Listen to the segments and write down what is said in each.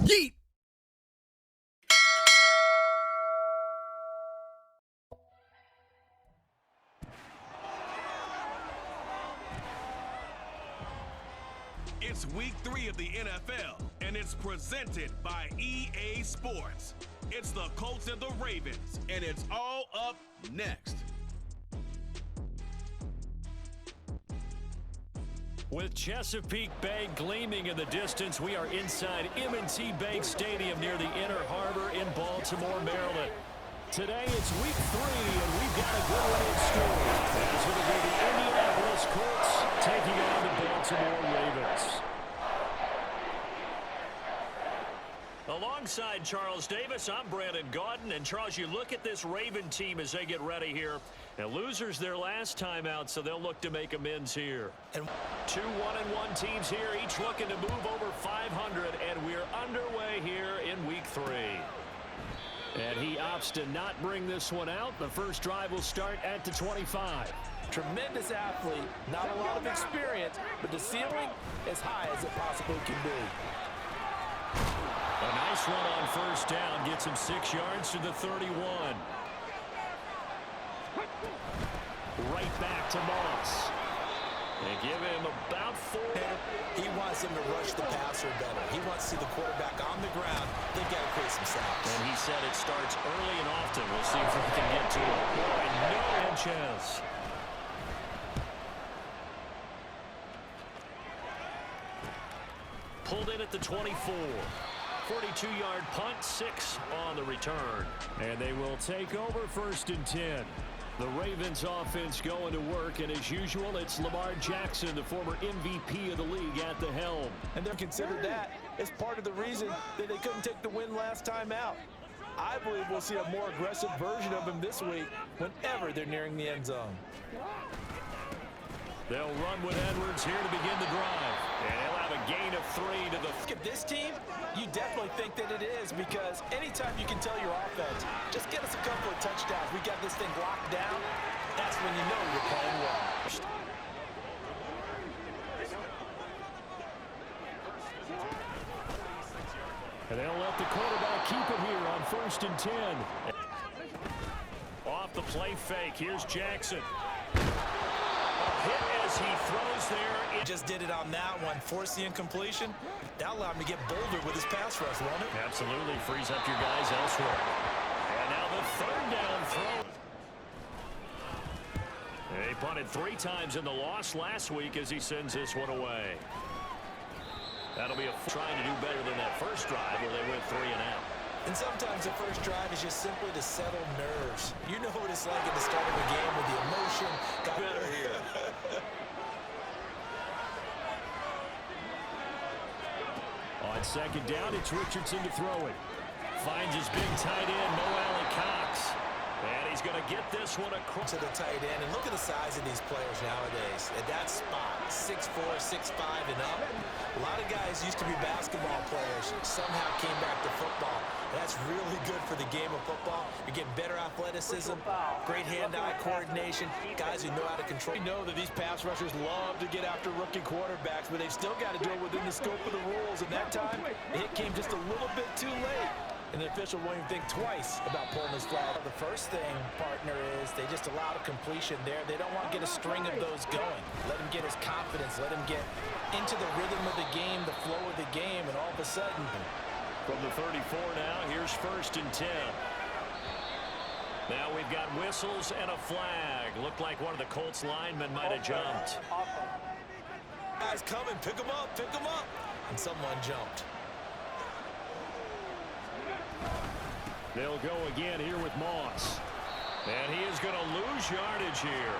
Yeet! It's week 3 of the NFL, and it's presented by EA Sports. It's the Colts and the Ravens, and it's all up next. With Chesapeake Bay gleaming in the distance, we are inside M&T Bank Stadium near the Inner Harbor in Baltimore, Maryland. Today it's week 3, and we've got a good one in store. As it'll be the Indianapolis Colts taking on the Baltimore Ravens. Alongside Charles Davis, I'm Brandon Gaudin. And Charles, you look at this Raven team as they get ready here. Now, losers their last time out, so they'll look to make amends here. And 2 1-1 teams here, each looking to move over 500, and we're underway here in week 3. And he opts to not bring this one out. The first drive will start at the 25. Tremendous athlete, not a lot of experience, but the ceiling as high as it possibly can be. A nice run on first down, gets him 6 yards to the 31. Right back to Moss. They give him about 4. He wants him to rush the passer better. He wants to see the quarterback on the ground. They've got to create some sacks. And he said it starts early and often. We'll see if we can get to it. Boy, no chance. Pulled in at the 24. 42-yard punt, 6 on the return. And they will take over 1st and 10. The Ravens offense going to work, and as usual, it's Lamar Jackson, the former MVP of the league, at the helm. And they're considered that as part of the reason that they couldn't take the win last time out. I believe we'll see a more aggressive version of him this week whenever they're nearing the end zone. They'll run with Edwards here to begin the drive. And he'll have a gain of 3 to the... Look at this team, you definitely think that it is, because anytime you can tell your offense, just get us a couple of touchdowns, we got this thing locked down, that's when you know you're playing well. And they'll let the quarterback keep it here on 1st and 10. Off the play fake, here's Jackson. Hit as he throws there. He just did it on that one, force the incompletion. That allowed him to get bolder with his pass rush, won't it? Absolutely, frees up your guys elsewhere. And now the 3rd down throw. They punted 3 times in the loss last week as he sends this one away. That'll be trying to do better than that first drive where they went 3 and out. And sometimes the first drive is just simply to settle nerves. You know what it's like at the start of a game with the emotion. Got better here. On 2nd down, it's Richardson to throw it. Finds his big tight end, Mo Alley-Cox. And he's going to get this one across to the tight end. And look at the size of these players nowadays. At that spot, 6'4", 6'5", and up. A lot of guys used to be basketball players, somehow came back to football. That's really good for the game of football. You're getting better athleticism, great hand-eye coordination, guys who know how to control. We know that these pass rushers love to get after rookie quarterbacks, but they've still got to do it within the scope of the rules. And that time, the hit came just a little bit too late. And the official won't even think twice about pulling his flag. The first thing, partner, is they just allow a completion there. They don't want to get a string of those going. Let him get his confidence. Let him get into the rhythm of the game, the flow of the game, and all of a sudden... From the 34 now, here's 1st and 10. Now we've got whistles and a flag. Looked like one of the Colts linemen might have jumped. Guys coming, pick him up, pick him up. And someone jumped. They'll go again here with Moss. And he is going to lose yardage here.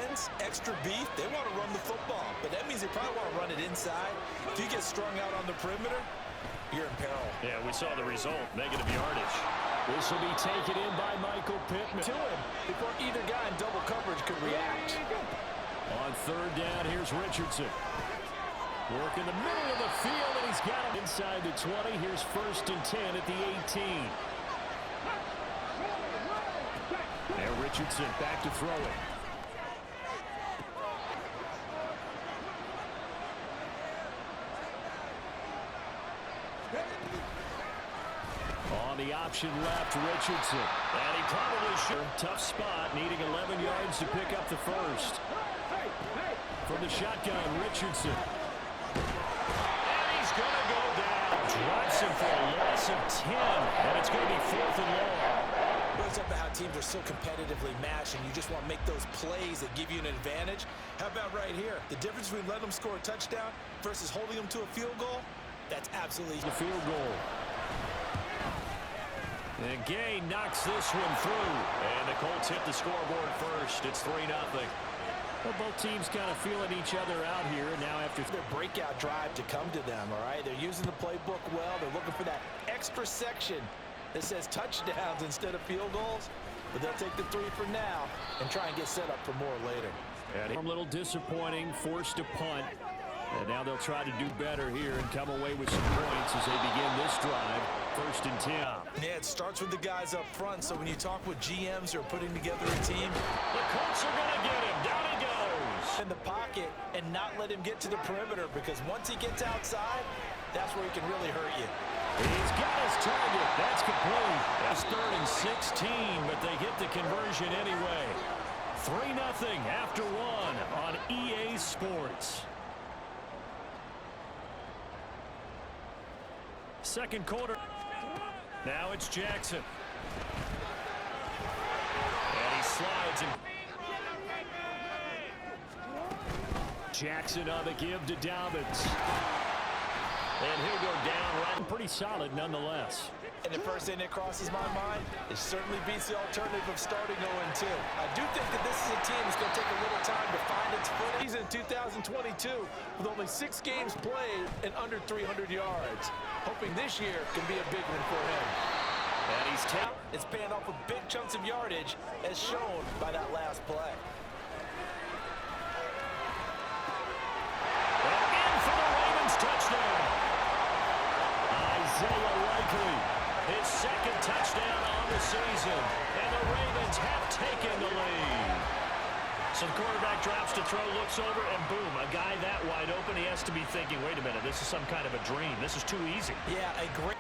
Ends, extra beef, they want to run the football. But that means they probably want to run it inside. If you get strung out on the perimeter, you're in peril. Yeah, we saw the result. Negative yardage. This will be taken in by Michael Pittman. To him before either guy in double coverage could react. On 3rd down, here's Richardson. Work in the middle of the field, and he's got him inside the 20. Here's 1st and 10 at the 18. Now Richardson back to throw it. the option left, Richardson. And he probably should. Tough spot, needing 11 yards to pick up the first. From the shotgun, Richardson. And he's going to go down. Drops him for a loss of 10. And it's going to be 4th and long. It's about how teams are so competitively matched, and you just want to make those plays that give you an advantage. How about right here? The difference between letting them score a touchdown versus holding them to a field goal, that's absolutely the field goal. And Gay knocks this one through. And the Colts hit the scoreboard first. It's 3-0. Well, both teams kind of feeling each other out here. And now after their breakout drive to come to them, all right? They're using the playbook well. They're looking for that extra section that says touchdowns instead of field goals. But they'll take the 3 for now and try and get set up for more later. And a little disappointing, forced to punt. And now they'll try to do better here and come away with some points as they begin this drive. 1st and 10. Yeah, it starts with the guys up front. So when you talk with GMs who are putting together a team, the Colts are going to get him. Down he goes. In the pocket and not let him get to the perimeter, because once he gets outside, that's where he can really hurt you. He's got his target. That's complete. That's 3rd and 16, but they get the conversion anyway. 3-0 after 1 on EA Sports. Second quarter. Now it's Jackson. And he slides him. Jackson on the give to Dobbins. And he'll go down right. Pretty solid nonetheless. And the first thing that crosses my mind, it certainly beats the alternative of starting 0-2. I do think that this is a team that's going to take a little time to find its footing. He's in 2022 with only 6 games played and under 300 yards. Hoping this year can be a big one for him. And he's it's paying off with big chunks of yardage, as shown by that last play. And in for the Ravens touchdown. Isaiah Likely, his 2nd touchdown on the season. And the Ravens have taken the lead. So the quarterback drops to throw, looks over, and boom, a guy that wide open, he has to be thinking, wait a minute, this is some kind of a dream. This is too easy. Yeah, a great...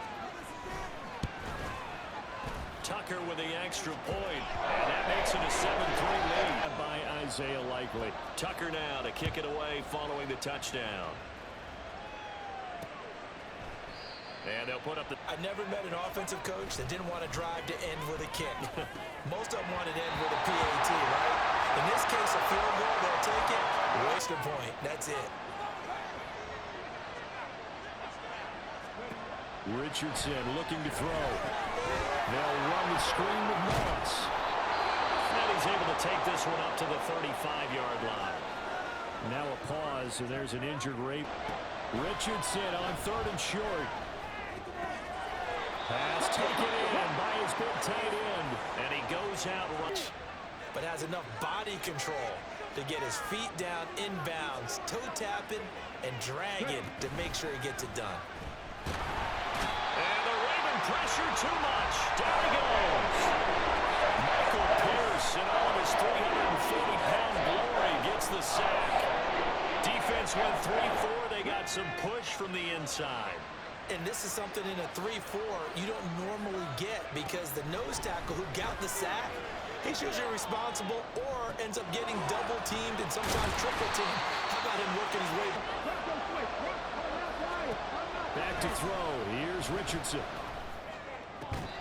Tucker with the extra point, and that makes it a 7-3 lead by Isaiah Likely. Tucker now to kick it away following the touchdown. And they'll put up the... I never met an offensive coach that didn't want to drive to end with a kick. Most of them wanted to end with a PAT, right? In this case, a field goal, they'll take it. Waste a point. That's it. Richardson looking to throw. They'll run the screen with Moss. And he's able to take this one up to the 35-yard line. Now a pause, and there's an injured Raven. Richardson on 3rd and short. Pass taken in by his big tight end. And he goes out. But has enough body control to get his feet down inbounds, toe tapping and dragging to make sure he gets it done. And the Raven pressure too much. Down he goes. Michael Pierce in all of his 340-pound glory gets the sack. Defense went 3-4. They got some push from the inside. And this is something in a 3-4 you don't normally get, because the nose tackle who got the sack, he's usually responsible or ends up getting double teamed and sometimes triple teamed. How about him working his way? Back to throw. Here's Richardson.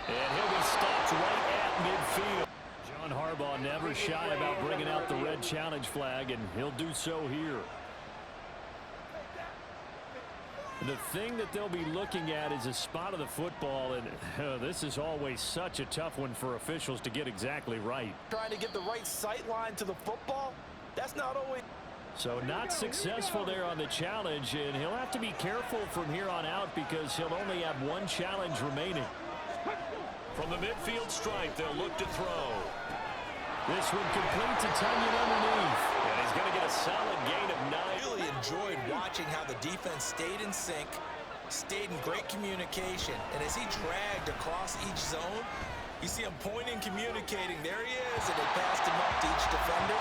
And he'll be stopped right at midfield. John Harbaugh never shy about bringing out the red challenge flag, and he'll do so here. The thing that they'll be looking at is a spot of the football, and this is always such a tough one for officials to get exactly right. Trying to get the right sight line to the football, that's not always... So not successful there on the challenge, and he'll have to be careful from here on out because he'll only have 1 challenge remaining. From the midfield stripe, they'll look to throw. This one complete to Tunyon underneath. And he's going to get a solid gain of 9. Really enjoyed watching how the defense stayed in sync, stayed in great communication, and as he dragged across each zone, you see him pointing, communicating. There he is, and they passed him up to each defender.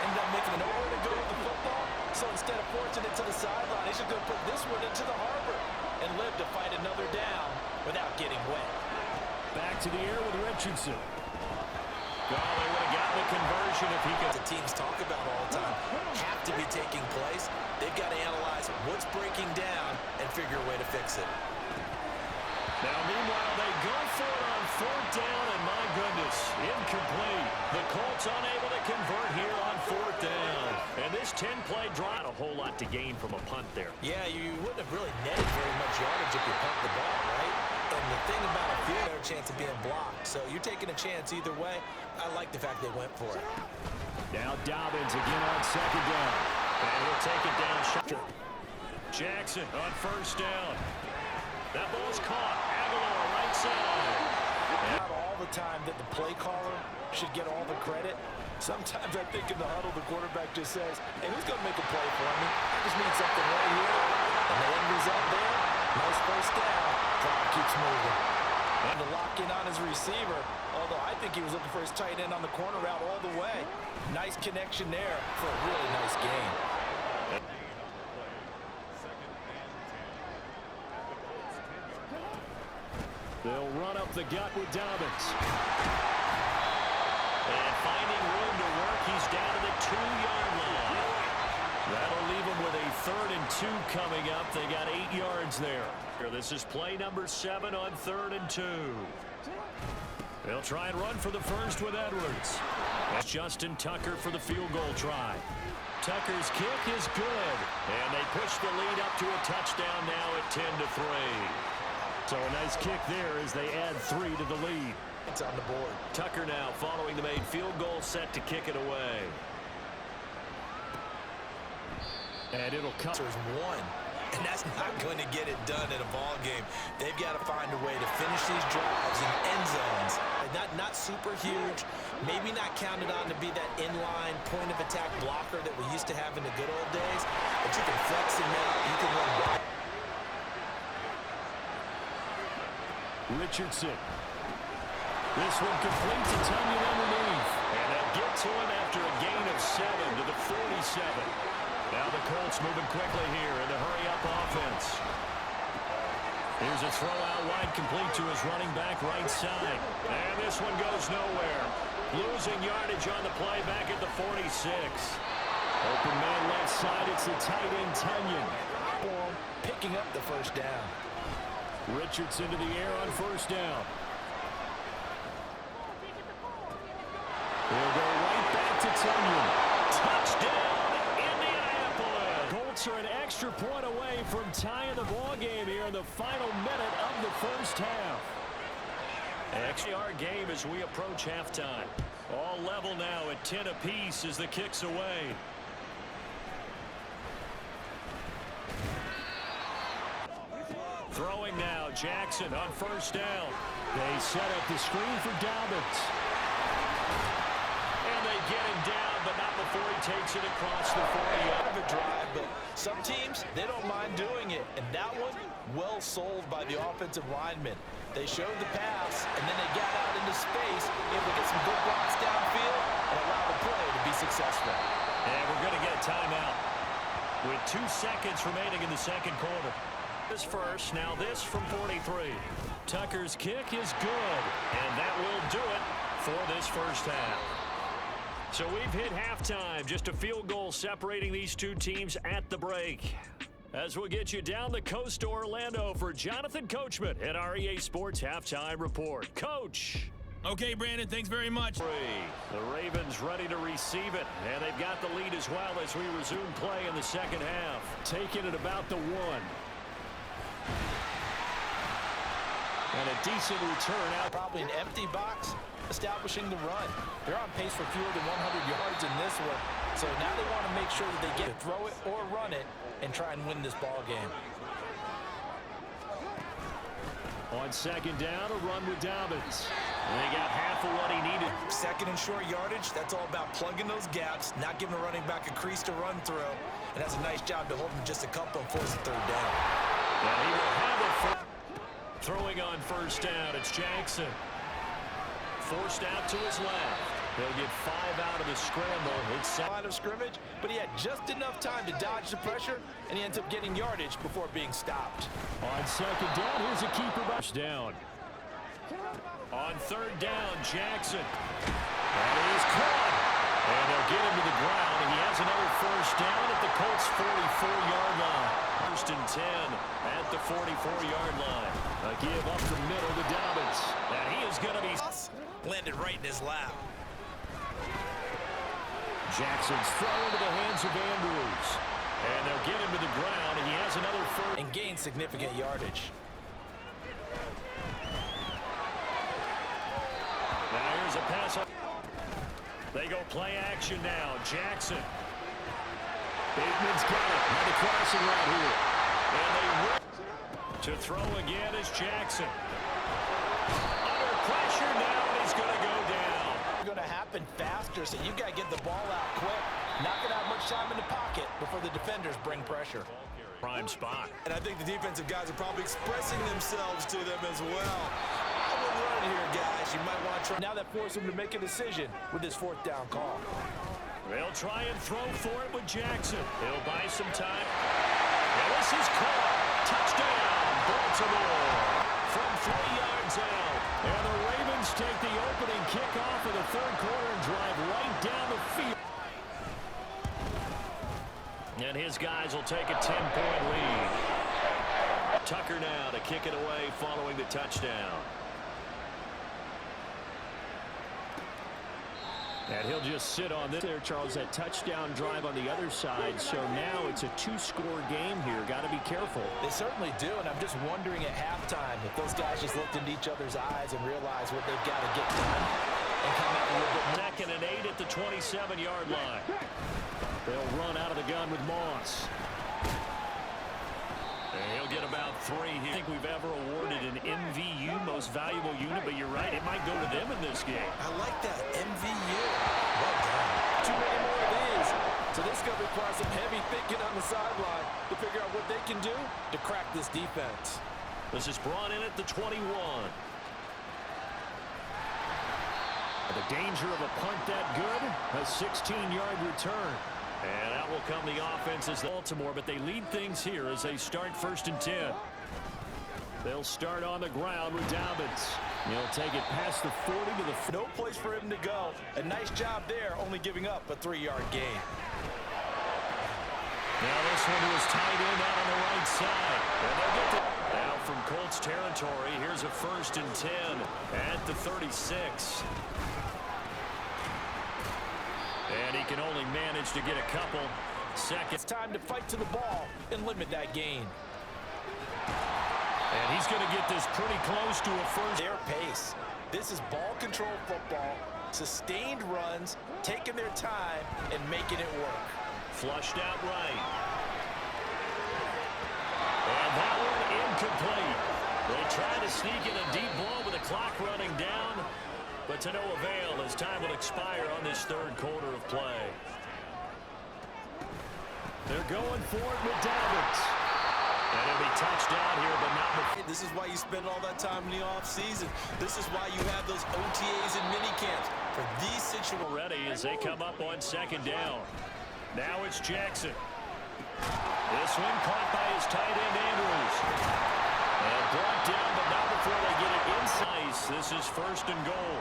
Ended up making nowhere to go with the football, so instead of forcing it to the sideline, he's just going to put this one into the harbor and live to fight another down without getting wet. Back to the air with Richardson. Oh, they would have gotten the conversion if he could. The teams talk about all the time have to be taking place. They've got to analyze what's breaking down and figure a way to fix it. Now, meanwhile, they go for it on 4th down, and my goodness, incomplete. The Colts unable to convert here on 4th down. And this 10-play drive, not a whole lot to gain from a punt there. Yeah, you wouldn't have really netted very much yardage if you pumped the ball, right? And the thing about a field, there's a chance of being blocked. So you're taking a chance either way. I like the fact they went for it. Now Dobbins again on 2nd down. And he'll take it down. Jackson on 1st down. That ball's caught. Aguilar right side. Not all the time that the play caller should get all the credit. Sometimes I think in the huddle, the quarterback just says, hey, who's going to make a play for me? I just need something right here. And the end result there, nice 1st down. Clock keeps moving. And to lock in on his receiver, although I think he was looking for his tight end on the corner route all the way. Nice connection there for a really nice game. They'll run up the gut with Dobbins. And finding room to work, he's down to the 2-yard line. That'll leave him with a 3rd and 2 coming up. They got 8 yards there. This is play number 7 on 3rd and 2. They'll try and run for the first with Edwards. That's Justin Tucker for the field goal try. Tucker's kick is good. And they push the lead up to a touchdown now at 10-3. So a nice kick there as they add 3 to the lead. It's on the board. Tucker now following the made field goal, set to kick it away. And it'll cut. There's 1. And that's not going to get it done in a ball game. They've got to find a way to finish these drives in end zones. Not super huge, maybe not counted on to be that inline point of attack blocker that we used to have in the good old days, but you can flex him out, you can run wide. Richardson. This one complete to Tunyon underneath. And they'll get to him after a gain of 7 to the 47. Now the Colts moving quickly here in the hurry-up offense. Here's a throw out wide, complete to his running back right side. And this one goes nowhere. Losing yardage on the play back at the 46. Open man left side, it's the tight end Tunyon. Ball picking up the 1st down. Richardson to the air on 1st down. He'll go right back to Tunyon. Touchdown, Indianapolis. Colts are an extra point away from tying the ball game here in the final minute of the 1st half. Actually, our game as we approach halftime. All level now at 10 apiece as the kick's away. Throwing now, Jackson on 1st down. They set up the screen for Dobbins. And they get him down, but not before he takes it across the 40-yard. Of a drive, but some teams, they don't mind doing it. And that one, well sold by the offensive linemen. They showed the pass, and then they got out into space, able to get some good blocks downfield, and allow the play to be successful. And we're going to get a timeout with 2 seconds remaining in the 2nd quarter. This first, now this from 43. Tucker's kick is good, and that will do it for this 1st half. So we've hit halftime, just a field goal separating these 2 teams at the break. As we'll get you down the coast to Orlando for Jonathan Coachman at our EA Sports Halftime Report. Coach. Okay, Brandon, thanks very much. The Ravens ready to receive it, and they've got the lead as well as we resume play in the 2nd half. Taking it about the 1. And a decent return out. Probably an empty box, establishing the run. They're on pace for fewer than 100 yards in this one. So now they want to make sure that they get to throw it or run it and try and win this ball game. On 2nd down, a run with Dobbins. And they got half of what he needed. 2nd and short yardage, that's all about plugging those gaps, not giving the running back a crease to run through. And that's a nice job to hold him just a couple and force the 3rd down. And he will have it. Throwing on 1st down, it's Jackson. Forced out to his left. They'll get 5 out of the scramble. It's Line of scrimmage, but he had just enough time to dodge the pressure, and he ends up getting yardage before being stopped. On 2nd down, here's a keeper box down. On third down, Jackson. And he's caught. And they'll get him to the ground. And he has another first down at the Colts' 44-yard line. First and 10 at the 44-yard line. A give up the middle to Dobbins. And he is going to be landed right in his lap. Jackson's throw into the hands of Andrews. And they'll get him to the ground, and he has another first. And gain significant yardage. Now here's a pass. They go play action now. Jackson. Bateman's got it on the crossing right here. And they rip. To throw again is Jackson. Under pressure now, and he's going to go down. Going to happen faster, so you got to get the ball out quick. Not going to have much time in the pocket before the defenders bring pressure. Prime spot. And I think the defensive guys are probably expressing themselves to them as well. I would run here, guys. You might want to try. Now that forces him to make a decision with his fourth down call. They'll try and throw for it with Jackson. He'll buy some time. And this is caught. Touchdown, Baltimore. From 3 yards out. And the Ravens take the opening kickoff of the third quarter and drive right down the field. And his guys will take a 10-point lead. Tucker now to kick it away following the touchdown. And he'll just sit on this. There, Charles, that touchdown drive on the other side. So now it's a 2-score game here. Got to be careful. They certainly do, and I'm just wondering at halftime if those guys just looked into each other's eyes and realized what they've got to get done and come out a little bit more. Second and 8 at the 27-yard line. They'll run out of the gun with Moss. And he'll get about 3 here. I think we've ever awarded an MVU, most valuable unit, but you're right, it might go to them in this game. I like that, MVU. Well done. Too many more of these. So this is going to require some heavy thinking on the sideline to figure out what they can do to crack this defense. This is brought in at the 21. The danger of a punt that good, a 16-yard return. And out will come the offense as Baltimore, but they lead things here as they start first and 10. They'll start on the ground with Dobbins. He'll take it past the 40 to the... No place for him to go. A nice job there, only giving up a 3-yard gain. Now this one was tight end out on the right side. And they'll get the... Now from Colts territory, here's a first and 10 at the 36. And he can only manage to get a couple seconds. It's time to fight to the ball and limit that gain. And he's going to get this pretty close to a first. Their pace. This is ball control football, sustained runs, taking their time and making it work. Flushed out right. And that one incomplete. They try to sneak in a deep ball with the clock running down. But to no avail as time will expire on this third quarter of play. They're going for it with Dobbins. And he'll be touchdown here, but not before. This is why you spend all that time in the offseason. This is why you have those OTAs and minicamps for these situations. Already as they come up on second down. Now it's Jackson. This one caught by his tight end, Andrews. And brought down, but not before they get it inside. This is first and goal.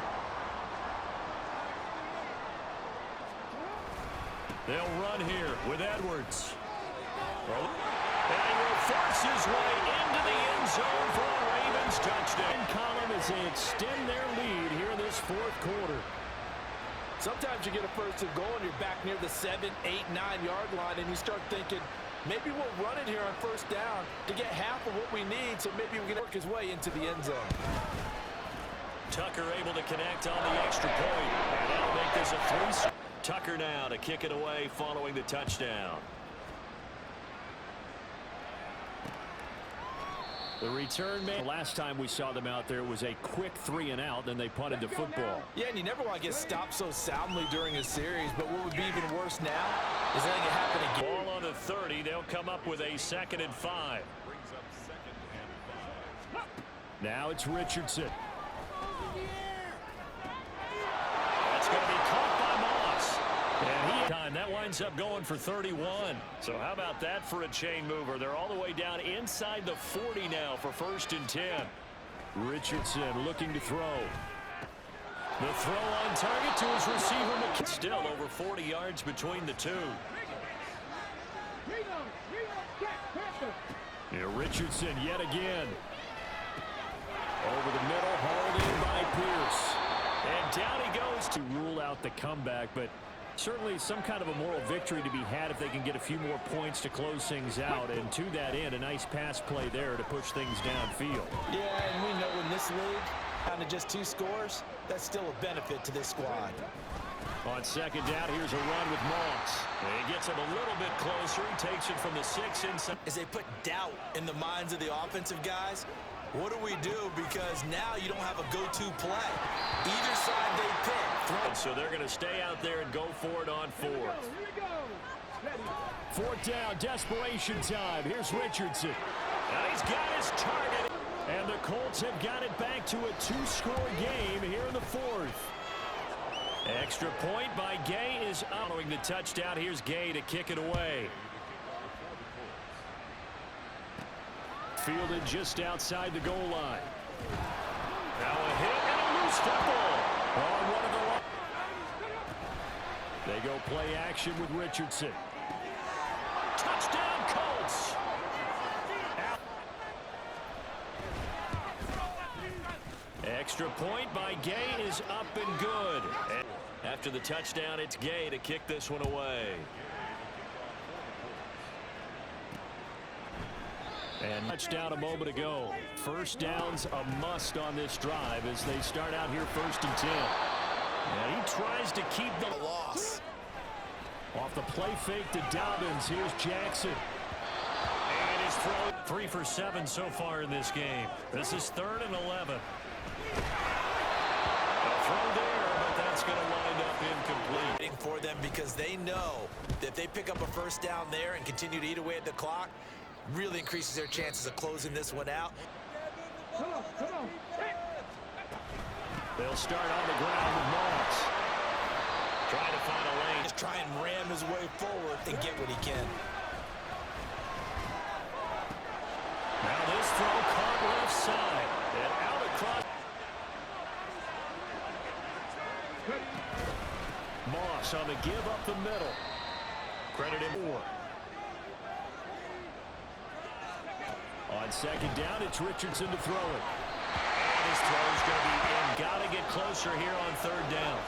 They'll run here with Edwards. And he will force his way into the end zone for a Ravens touchdown. Column as they extend their lead here in this fourth quarter. Sometimes you get a first and goal and you're back near the 7, 8, 9-yard line and you start thinking, maybe we'll run it here on first down to get half of what we need, so maybe we can work his way into the end zone. Tucker able to connect on the extra point. And that'll make this a 3. Tucker now to kick it away following the touchdown. The return man. Last time we saw them out there was a quick 3 and out, then they punted the football. Yeah, and you never want to get stopped so soundly during a series, but what would be even worse now is letting it happen again. Ball on the 30, they'll come up with a 2nd and 5. Now it's Richardson. That's going to be caught by Moss. And that winds up going for 31. So how about that for a chain mover? They're all the way down inside the 40 now for first and 10. Richardson looking to throw. The throw on target to his receiver. Still over 40 yards between the two. Here Richardson yet again. Over the middle, hauled in by Pierce. And down he goes to rule out the comeback, but certainly some kind of a moral victory to be had if they can get a few more points to close things out. And to that end, a nice pass play there to push things downfield. Yeah, and we know in this league, down to just 2 scores, that's still a benefit to this squad. On second down, here's a run with Moss. He gets him a little bit closer. He takes it from the 6 inside. As they put doubt in the minds of the offensive guys, what do we do? Because now you don't have a go-to play. Either side they pick. So they're going to stay out there and go for it on 4th. 4th down, desperation time. Here's Richardson. And he's got his target. And the Colts have got it back to a 2-score game here in the 4th. Extra point by Gay is following the touchdown. Here's Gay to kick it away. Fielded just outside the goal line. Now a hit and a loose fumble on one of the. They go play action with Richardson. Touchdown Colts. Out. Extra point by Gay is up and good. And after the touchdown, it's Gay to kick this one away. And touchdown a moment ago. First down's a must on this drive as they start out here 1st and 10. And he tries to keep the loss. Off the play fake to Dobbins. Here's Jackson. And his throw. 3 for 7 so far in this game. This is 3rd and 11. A throw there, but that's going to wind up incomplete. For them because they know that if they pick up a first down there and continue to eat away at the clock, really increases their chances of closing this one out. They'll start on the ground with Moss. Trying to find a lane. Just try and ram his way forward and get what he can. Now this throw caught left side. And out across. Moss on the give up the middle. Credit him more. On second down, it's Richardson to throw it. And his throw's going to be in. Got to get closer here on 3rd down.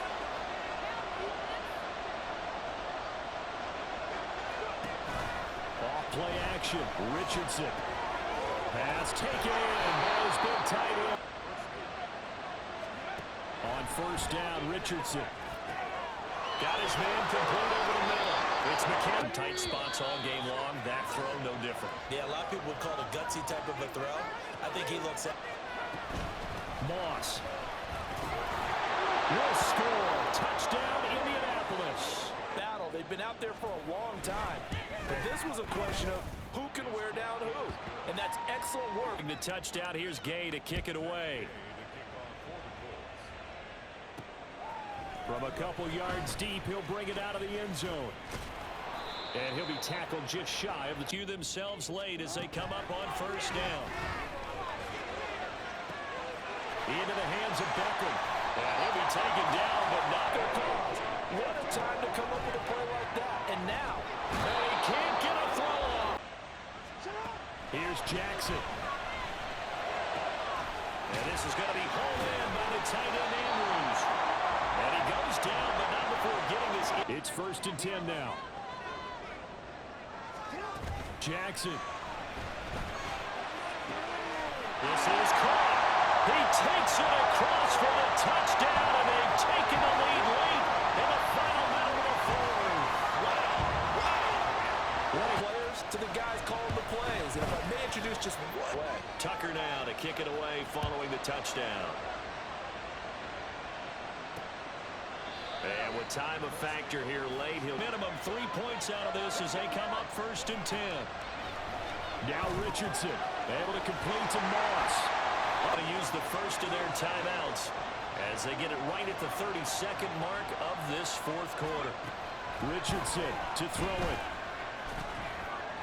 Off play action. Richardson. Pass taken in. Ball's been tight end. On 1st down, Richardson. Got his man complete over the middle. It's McKinnon. Tight spots all game long. That throw, no different. Yeah, a lot of people would call it a gutsy type of a throw. I think he looks at Moss. Will score. Touchdown, Indianapolis. Battle. They've been out there for a long time. But this was a question of who can wear down who. And that's excellent work. The touchdown. Here's Gay to kick it away. From a couple yards deep, he'll bring it out of the end zone. And he'll be tackled just shy of the two themselves late as they come up on 1st down. Into the hands of Beckham. And he'll be taken down, but not their cause. What a time to come up with a play like that. And now, they can't get a throw off. Here's Jackson. And this is going to be hauled in by the tight end Andrews. And he goes down, but not before getting his. It's 1st and 10 now. Jackson. This is caught. He takes it across for the touchdown, and they've taken the lead late in the final minute of the 4th. Wow. Players to the guys calling the plays. And if I may introduce just one way. Tucker now to kick it away following the touchdown. And with time a factor here late, he'll minimum 3 points out of this as they come up 1st and 10. Now Richardson able to complete to Moss. To use the first of their timeouts as they get it right at the 32nd mark of this 4th quarter. Richardson to throw it.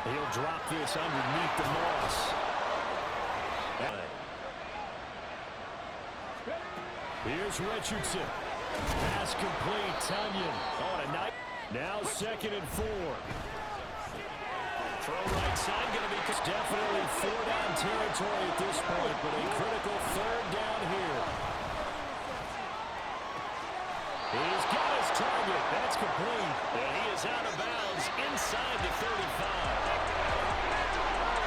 He'll drop this underneath the Moss. Here's Richardson. Pass complete. Tunyon. Oh, and a night. Now 2nd and 4. Throw right side going to be definitely 4-down territory at this point, but a critical 3rd down here. He's got his target. That's complete. And he is out of bounds inside the 35.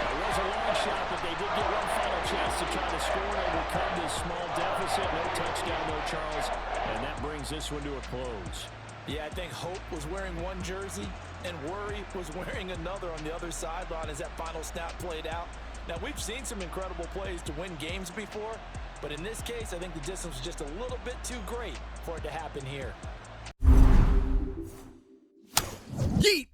It was a long shot, but they did get one final chance to try to score and overcome this small deficit. No touchdown, though, Charles. And that brings this one to a close. Yeah, I think Hope was wearing one jersey and Worry was wearing another on the other sideline as that final snap played out. Now, we've seen some incredible plays to win games before, but in this case, I think the distance was just a little bit too great for it to happen here. Yeet!